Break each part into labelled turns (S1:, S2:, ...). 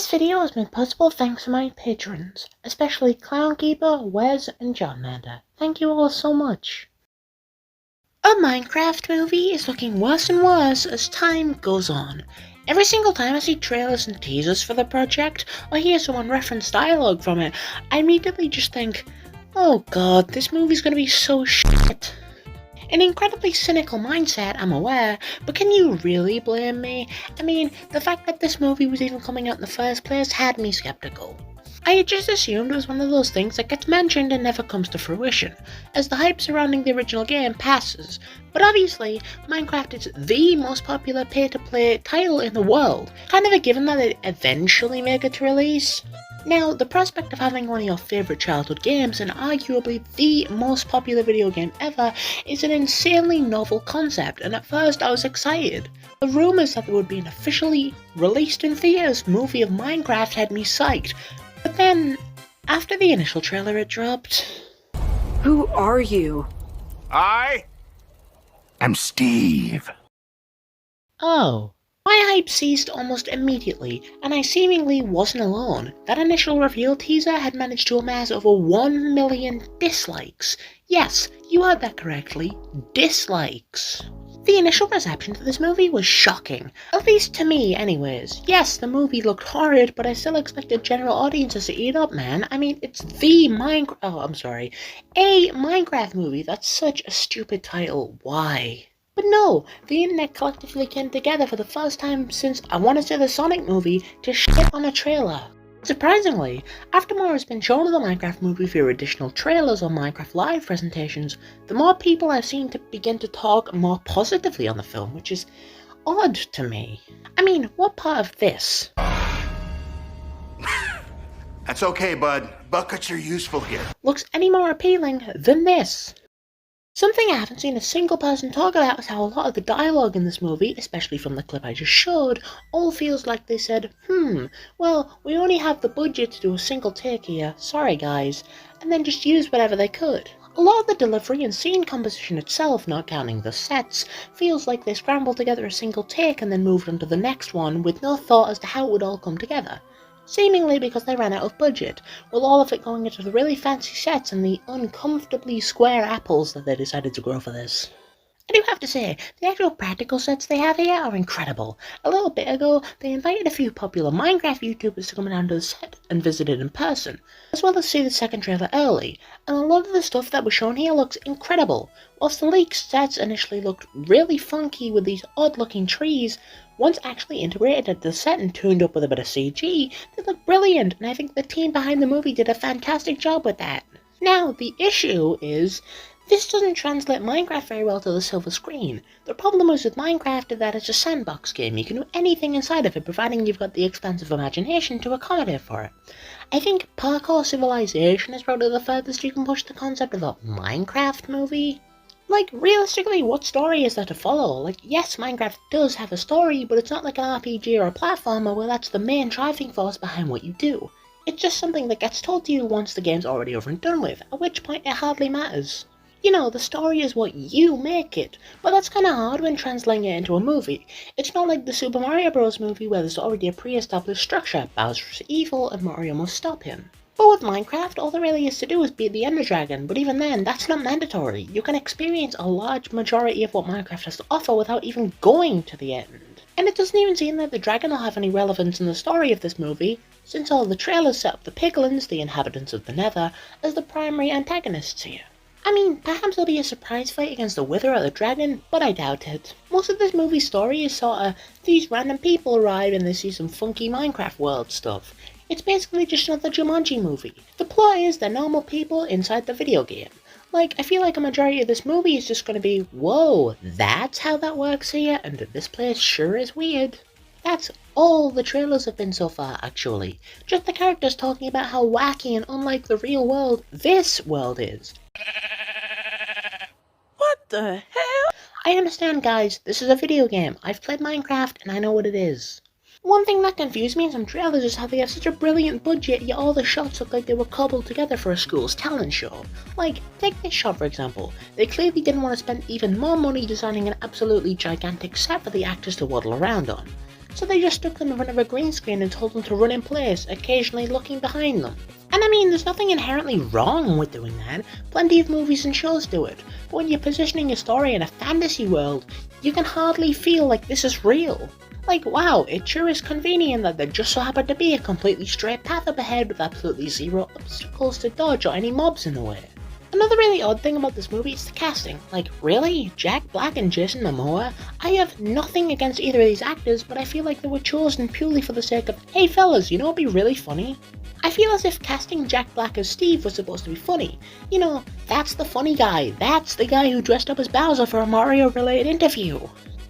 S1: This video has been possible thanks to my patrons, especially Clownkeeper, Wes, and John Mander. Thank you all so much. A Minecraft movie is looking worse and worse as time goes on. Every single time I see trailers and teasers for the project, or hear someone reference dialogue from it, I immediately just think, oh god, this movie's gonna be so shit. An incredibly cynical mindset, I'm aware, but can you really blame me? I mean, the fact that this movie was even coming out in the first place had me skeptical. I had just assumed it was one of those things that gets mentioned and never comes to fruition, as the hype surrounding the original game passes, but obviously, Minecraft is the most popular pay-to-play title in the world, kind of a given that it eventually make it to release. Now, the prospect of having one of your favourite childhood games and arguably the most popular video game ever is an insanely novel concept, and at first I was excited. The rumours that there would be an officially released in theaters movie of Minecraft had me psyched, but then, after the initial trailer it dropped...
S2: Who are you?
S3: I am Steve.
S1: Oh. My hype ceased almost immediately, and I seemingly wasn't alone. That initial reveal teaser had managed to amass over 1 million dislikes. Yes, you heard that correctly. Dislikes. The initial reception to this movie was shocking, at least to me anyways. Yes, the movie looked horrid, but I still expected general audiences to eat up, man. I mean, it's a Minecraft movie. That's such a stupid title. Why? But no, the internet collectively came together for the first time since I want to say the Sonic movie to shit on a trailer. Surprisingly, after more has been shown of the Minecraft movie via additional trailers or Minecraft Live presentations, the more people I've seen to begin to talk more positively on the film, which is odd to me. I mean, what part of this?
S3: That's okay, bud. Buckets are useful here.
S1: Looks any more appealing than this? Something I haven't seen a single person talk about is how a lot of the dialogue in this movie, especially from the clip I just showed, all feels like they said, well, we only have the budget to do a single take here, sorry guys, and then just use whatever they could. A lot of the delivery and scene composition itself, not counting the sets, feels like they scrambled together a single take and then moved on to the next one with no thought as to how it would all come together. Seemingly because they ran out of budget, with all of it going into the really fancy sets and the uncomfortably square apples that they decided to grow for this. I do have to say, the actual practical sets they have here are incredible. A little bit ago, they invited a few popular Minecraft YouTubers to come down to the set and visit it in person, as well as see the second trailer early, and a lot of the stuff that was shown here looks incredible. Whilst the leaked sets initially looked really funky with these odd looking trees, once actually integrated into the set and tuned up with a bit of CG, they look brilliant, and I think the team behind the movie did a fantastic job with that. Now, the issue is, this doesn't translate Minecraft very well to the silver screen. The problem is with Minecraft is that it's a sandbox game. You can do anything inside of it, providing you've got the expansive imagination to accommodate for it. I think Parkour Civilization is probably the furthest you can push the concept of a Minecraft movie. Like, realistically, what story is there to follow? Like, yes, Minecraft does have a story, but it's not like an RPG or a platformer where that's the main driving force behind what you do. It's just something that gets told to you once the game's already over and done with, at which point it hardly matters. You know, the story is what you make it, but that's kinda hard when translating it into a movie. It's not like the Super Mario Bros. Movie where there's already a pre-established structure. Bowser's evil and Mario must stop him. But with Minecraft, all there really is to do is beat the Ender Dragon, but even then, that's not mandatory. You can experience a large majority of what Minecraft has to offer without even going to the end. And it doesn't even seem that the dragon will have any relevance in the story of this movie, since all the trailers set up the Piglins, the inhabitants of the Nether, as the primary antagonists here. I mean, perhaps there'll be a surprise fight against the Wither or the Dragon, but I doubt it. Most of this movie's story is sorta, these random people arrive and they see some funky Minecraft world stuff. It's basically just another Jumanji movie. The plot is they're normal people inside the video game. Like, I feel like a majority of this movie is just gonna be, whoa, that's how that works here, and this place sure is weird. That's all the trailers have been so far, actually. Just the characters talking about how wacky and unlike the real world this world is.
S2: What the hell?
S1: I understand, guys, this is a video game. I've played Minecraft and I know what it is. One thing that confused me in some trailers is how they have such a brilliant budget, yet all the shots look like they were cobbled together for a school's talent show. Like, take this shot for example. They clearly didn't want to spend even more money designing an absolutely gigantic set for the actors to waddle around on. so they just stuck them in front of a green screen and told them to run in place, occasionally looking behind them. And I mean, there's nothing inherently wrong with doing that, plenty of movies and shows do it, but when you're positioning a story in a fantasy world, you can hardly feel like this is real. Like, wow, it sure is convenient that there just so happened to be a completely straight path up ahead with absolutely zero obstacles to dodge or any mobs in the way. Another really odd thing about this movie is the casting. Like, really? Jack Black and Jason Momoa? I have nothing against either of these actors, but I feel like they were chosen purely for the sake of, hey fellas, you know what'd be really funny? I feel as if casting Jack Black as Steve was supposed to be funny. You know, that's the funny guy. That's the guy who dressed up as Bowser for a Mario-related interview.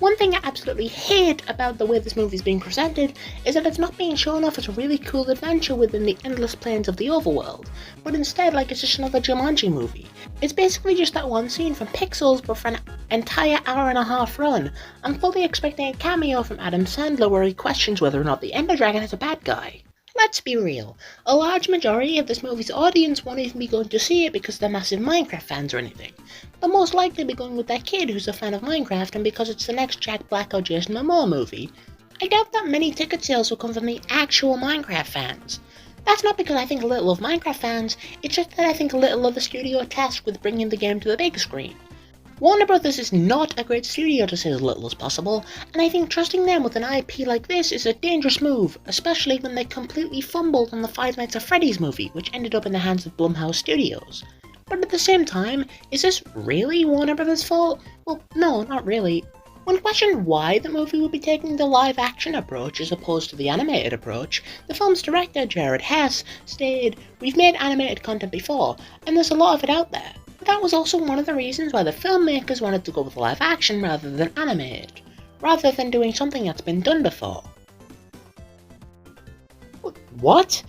S1: One thing I absolutely hate about the way this movie is being presented is that it's not being shown off as a really cool adventure within the endless plains of the overworld, but instead like it's just another Jumanji movie. It's basically just that one scene from Pixels, but for an entire hour-and-a-half run. I'm fully expecting a cameo from Adam Sandler where he questions whether or not the Ender Dragon is a bad guy. Let's be real, a large majority of this movie's audience won't even be going to see it because they're massive Minecraft fans or anything. They'll most likely be going with their kid who's a fan of Minecraft and because it's the next Jack Black or Jason Momoa movie. I doubt that many ticket sales will come from the actual Minecraft fans. That's not because I think little of Minecraft fans, it's just that I think little of the studio tasked with bringing the game to the big screen. Warner Brothers is not a great studio to say as little as possible, and I think trusting them with an IP like this is a dangerous move, especially when they completely fumbled on the Five Nights at Freddy's movie, which ended up in the hands of Blumhouse Studios. But at the same time, is this really Warner Brothers' fault? Well, no, not really. When questioned why the movie would be taking the live-action approach as opposed to the animated approach, the film's director, Jared Hess, stated, "We've made animated content before, and there's a lot of it out there." But that was also one of the reasons why the filmmakers wanted to go with live action rather than animated, rather than doing something that's been done before. What?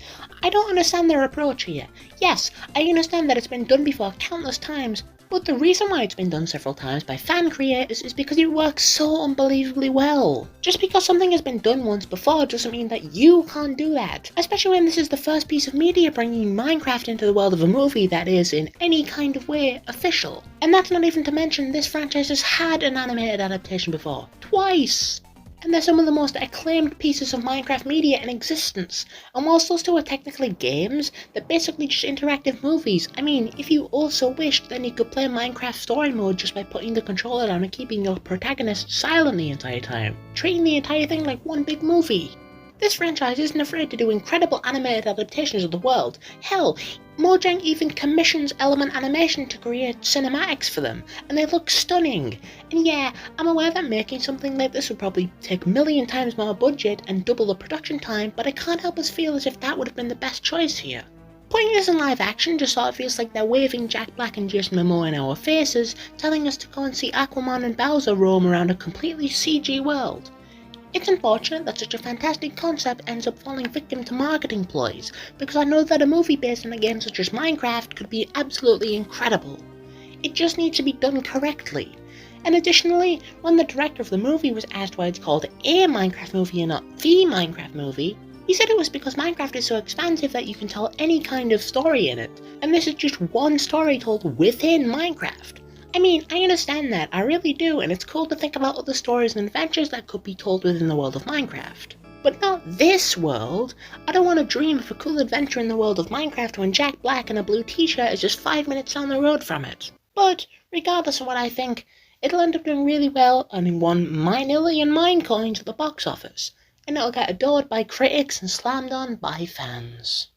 S1: I don't understand their approach here. Yes, I understand that it's been done before countless times, but the reason why it's been done several times by fan creators is because it works so unbelievably well. Just because something has been done once before doesn't mean that you can't do that, especially when this is the first piece of media bringing Minecraft into the world of a movie that is, in any kind of way, official. And that's not even to mention this franchise has had an animated adaptation before, twice! And they're some of the most acclaimed pieces of Minecraft media in existence. And whilst those two are technically games, they're basically just interactive movies. I mean, if you also wished, then you could play Minecraft story mode just by putting the controller down and keeping your protagonist silent the entire time, treating the entire thing like one big movie. This franchise isn't afraid to do incredible animated adaptations of the world. Hell, Mojang even commissions Element Animation to create cinematics for them, and they look stunning. And yeah, I'm aware that making something like this would probably take a million times more budget and double the production time, but I can't help but feel as if that would have been the best choice here. Putting this in live action just sort of feels like they're waving Jack Black and Jason Momoa in our faces, telling us to go and see Aquaman and Bowser roam around a completely CG world. It's unfortunate that such a fantastic concept ends up falling victim to marketing ploys, because I know that a movie based on a game such as Minecraft could be absolutely incredible. It just needs to be done correctly. And additionally, when the director of the movie was asked why it's called a Minecraft movie and not the Minecraft movie, he said it was because Minecraft is so expansive that you can tell any kind of story in it, and this is just one story told within Minecraft. I mean, I understand that, I really do, and it's cool to think about other stories and adventures that could be told within the world of Minecraft. But not this world! I don't want to dream of a cool adventure in the world of Minecraft when Jack Black in a blue t-shirt is just 5 minutes down the road from it. But, regardless of what I think, it'll end up doing really well and won $9,000,000 Minecoins at the box office, and it'll get adored by critics and slammed on by fans.